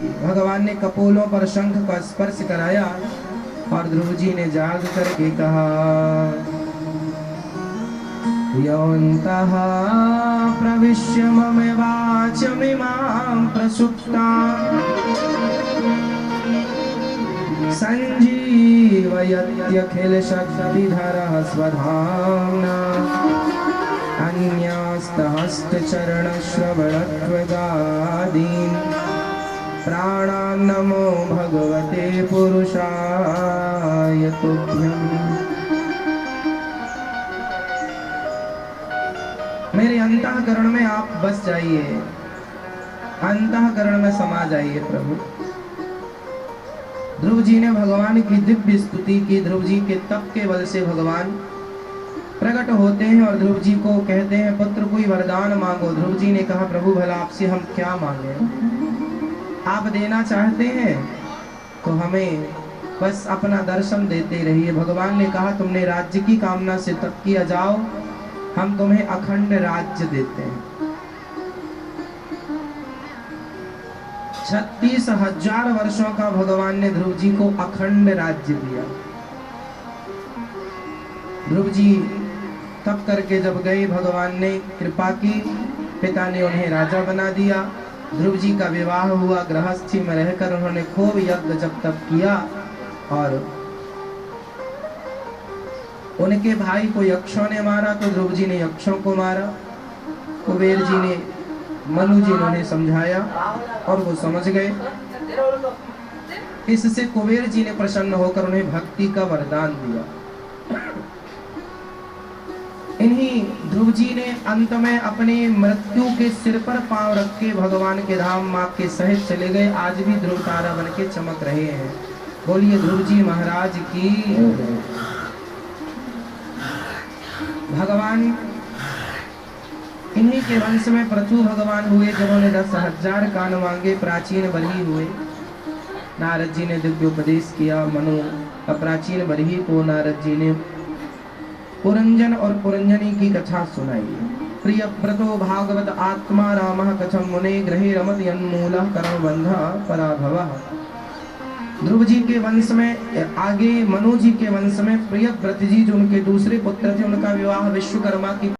भगवान ने कपोलों पर शंख का स्पर्श कराया और ध्रुव जी ने जाग करके कहा, योऽन्तः प्रविश्य मम वाचमिमां प्रसुप्तां संजीवयत्यखिलशक्तिधरः स्वधाम्ना अन्यास्तहस्तचरणश्रवणत्वगादीन् प्राणान् नमो भगवते पुरुषाय तुभ्यम्। मेरे अंतःकरण में आप बस जाइए, अंतःकरण में समा जाइए प्रभु। ध्रुव जी ने भगवान की दिव्य स्तुति की। ध्रुव जी के तप के बल से भगवान प्रकट होते हैं और ध्रुव जी को कहते हैं, पुत्र कोई वरदान मांगो। ध्रुव जी ने कहा, प्रभु भला आपसे हम क्या मांगे? आप देना चाहते हैं तो हमें बस अपना दर्शन देते रहिए। भगवान ने कहा, तुमने राज्य की कामना से तप किया, जाओ हम तुम्हें अखंड राज्य देते हैं। 36,000 वर्षों का भगवान ने ध्रुव जी को अखंड राज्य दिया। ध्रुव जी तप करके जब गए, भगवान ने कृपा की, पिता ने उन्हें राजा बना दिया। ध्रुव जी का विवाह हुआ। गृहस्थी में रहकर उन्होंने खूब यज्ञ जब तप किया और उनके भाई को यक्षों ने मारा तो ध्रुव जी ने यक्षों को मारा। कुबेर जी ने, मनु जी ने उन्हें समझाया और वो समझ गए। इससे कुबेर जी ने प्रसन्न होकर उन्हें भक्ति का वरदान दिया। इन्हीं ध्रुव जी ने अंत में अपने मृत्यु के सिर पर पांव रख के भगवान के धाम मां के सहित चले गए। आज भी ध्रुव तारा बन के चमक रहे हैं। बोलिए ध्रुव जी महाराज की। भगवान इन्हीं के वंश में पृथु भगवान हुए, जिन्होंने 10,000 कान मांगे, प्राचीन बरही हुए। नारद जी ने दिव्य उपदेश किया। मनु प्राचीन बरही को नारद जी ने पुरंजन और पुरंजनी की कथा सुनाई। प्रिय व्रतो भागवत आत्मा रामः कथम मुने ग्रहे रमत यन्मूलः कर्म बंधः पराभवः। ध्रुव जी के वंश में आगे मनु जी के वंश में प्रियव्रत जी, जो उनके दूसरे पुत्र थे, उनका विवाह विश्वकर्मा की